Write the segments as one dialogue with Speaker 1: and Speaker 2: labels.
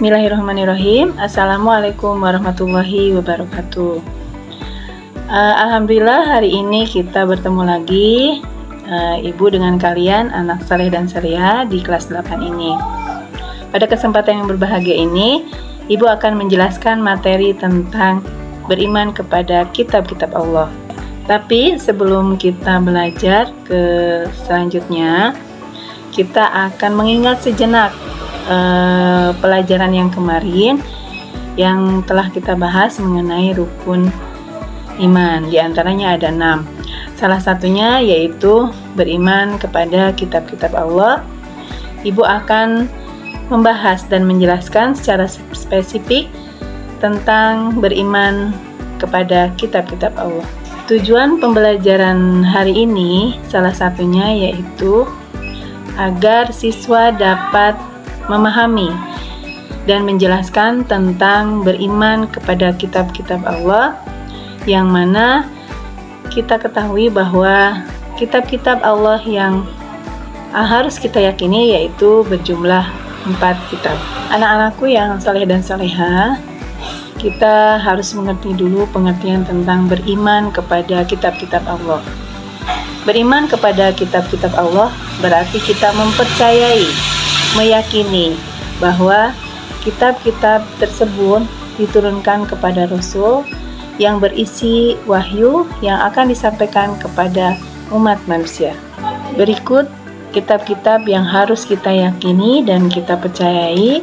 Speaker 1: Bismillahirrahmanirrahim. Assalamualaikum warahmatullahi wabarakatuh. Alhamdulillah hari ini kita bertemu lagi, Ibu dengan kalian, anak saleh dan salehah di kelas 8 ini. Pada kesempatan yang berbahagia ini, Ibu akan menjelaskan materi tentang beriman kepada kitab-kitab Allah. Tapi sebelum kita belajar ke selanjutnya, kita akan mengingat sejenak pelajaran yang kemarin yang telah kita bahas mengenai rukun iman. Di antaranya ada 6. Salah satunya yaitu beriman kepada kitab-kitab Allah. Ibu akan membahas dan menjelaskan secara spesifik tentang beriman kepada kitab-kitab Allah. Tujuan pembelajaran hari ini salah satunya yaitu agar siswa dapat memahami dan menjelaskan tentang beriman kepada kitab-kitab Allah, yang mana kita ketahui bahwa kitab-kitab Allah yang harus kita yakini yaitu berjumlah 4 kitab. Anak-anakku yang saleh dan salehah, kita harus mengerti dulu pengertian tentang beriman kepada kitab-kitab Allah. Beriman kepada kitab-kitab Allah berarti kita mempercayai, meyakini bahwa kitab-kitab tersebut diturunkan kepada Rasul yang berisi wahyu yang akan disampaikan kepada umat manusia. Berikut kitab-kitab yang harus kita yakini dan kita percayai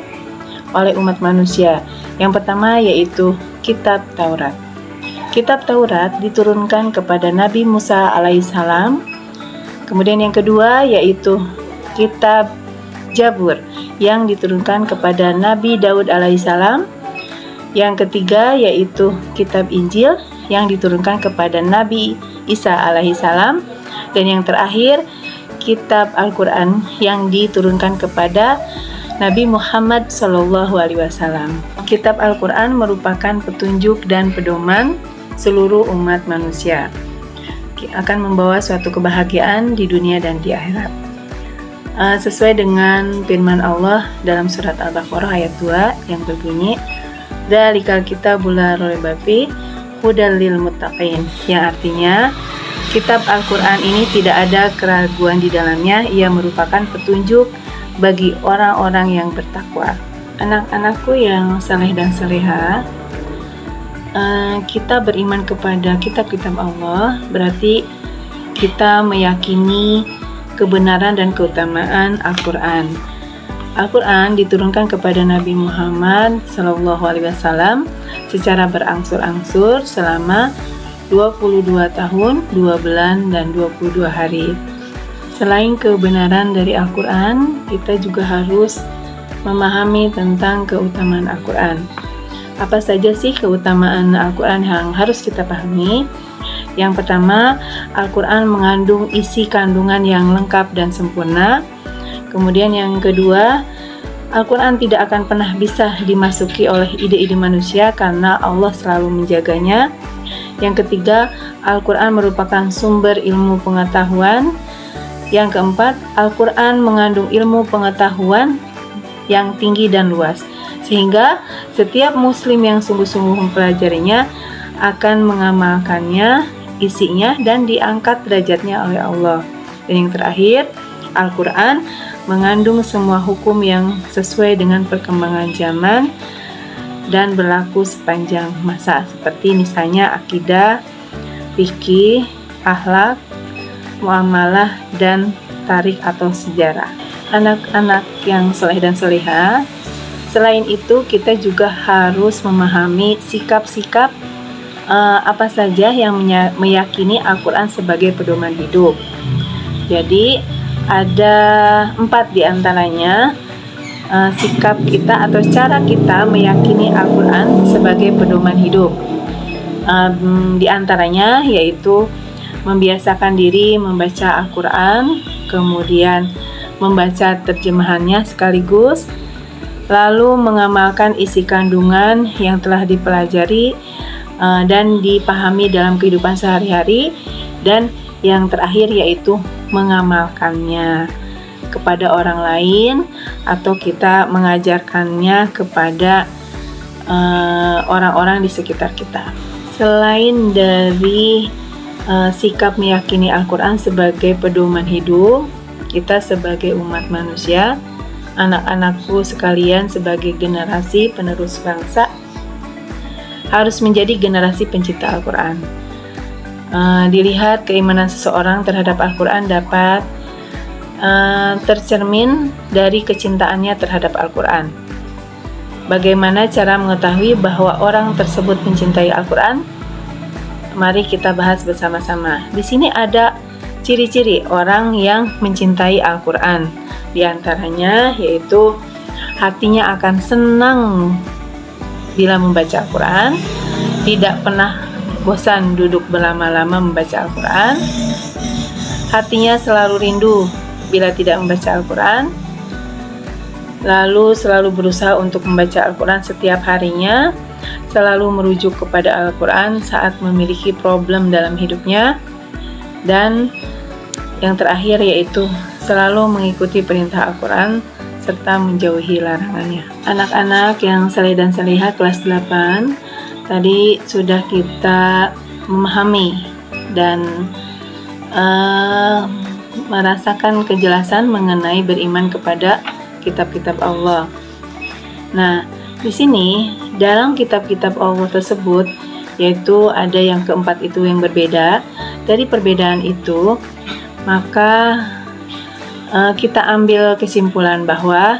Speaker 1: oleh umat manusia. Yang pertama yaitu kitab Taurat. Kitab Taurat diturunkan kepada Nabi Musa alaihissalam. Kemudian yang kedua yaitu kitab Zabur yang diturunkan kepada Nabi Daud alaihissalam. Yang ketiga yaitu kitab Injil yang diturunkan kepada Nabi Isa alaihissalam. Dan yang terakhir kitab Al-Quran yang diturunkan kepada Nabi Muhammad SAW. Kitab Al-Quran merupakan petunjuk dan pedoman seluruh umat manusia, akan membawa suatu kebahagiaan di dunia dan di akhirat. Sesuai dengan firman Allah dalam surat Al-Baqarah ayat 2 yang berbunyi, "Dzalikal kitabul la raiba fihi hudal lil muttaqin", yang artinya kitab Al-Quran ini tidak ada keraguan di dalamnya, ia merupakan petunjuk bagi orang-orang yang bertakwa. Anak-anakku yang saleh dan salehah, kita beriman kepada kitab-kitab Allah berarti kita meyakini kebenaran dan keutamaan Al-Quran. Al-Quran diturunkan kepada Nabi Muhammad SAW secara berangsur-angsur selama 22 tahun, 2 bulan, dan 22 hari. Selain kebenaran dari Al-Quran, kita juga harus memahami tentang keutamaan Al-Quran. Apa saja sih keutamaan Al-Quran yang harus kita pahami? Yang pertama, Al-Quran mengandung isi kandungan yang lengkap dan sempurna. Kemudian yang kedua, Al-Quran tidak akan pernah bisa dimasuki oleh ide-ide manusia karena Allah selalu menjaganya. Yang ketiga, Al-Quran merupakan sumber ilmu pengetahuan. Yang keempat, Al-Quran mengandung ilmu pengetahuan yang tinggi dan luas, sehingga setiap muslim yang sungguh-sungguh mempelajarinya akan mengamalkannya, isinya, dan diangkat derajatnya oleh Allah. Dan yang terakhir, Al-Quran mengandung semua hukum yang sesuai dengan perkembangan zaman dan berlaku sepanjang masa, seperti misalnya akidah, fikih, akhlak, muamalah, dan tarikh atau sejarah. Anak-anak yang saleh dan salehah, selain itu kita juga harus memahami sikap-sikap apa saja yang meyakini Al-Quran sebagai pedoman hidup. Jadi ada 4 diantaranya sikap kita atau cara kita meyakini Al-Quran sebagai pedoman hidup. Di antaranya yaitu membiasakan diri membaca Al-Quran, kemudian membaca terjemahannya sekaligus, lalu mengamalkan isi kandungan yang telah dipelajari dan dipahami dalam kehidupan sehari-hari, dan yang terakhir yaitu mengamalkannya. kepada orang lain atau kita mengajarkannya kepada orang-orang di sekitar kita. Selain dari sikap meyakini Al-Quran sebagai pedoman hidup, kita sebagai umat manusia, anak-anakku sekalian sebagai generasi penerus bangsa, harus menjadi generasi pencinta Al-Quran. Dilihat keimanan seseorang terhadap Al-Quran dapat tercermin dari kecintaannya terhadap Al-Quran. Bagaimana cara mengetahui bahwa orang tersebut mencintai Al-Quran? Mari kita bahas bersama-sama. Di sini ada ciri-ciri orang yang mencintai Al-Quran. Di antaranya yaitu hatinya akan senang bila membaca Al-Quran, tidak pernah bosan duduk berlama-lama membaca Al-Quran, hatinya selalu rindu bila tidak membaca Al-Quran, lalu selalu berusaha untuk membaca Al-Quran setiap harinya, selalu merujuk kepada Al-Quran saat memiliki problem dalam hidupnya, dan yang terakhir yaitu selalu mengikuti perintah Al-Quran serta menjauhi larangannya. Anak-anak yang saleh dan salihah kelas 8, tadi sudah kita memahami dan merasakan kejelasan mengenai beriman kepada kitab-kitab Allah. Nah, di sini dalam kitab-kitab Allah tersebut, yaitu ada yang keempat itu yang berbeda. Dari perbedaan itu, maka kita ambil kesimpulan bahwa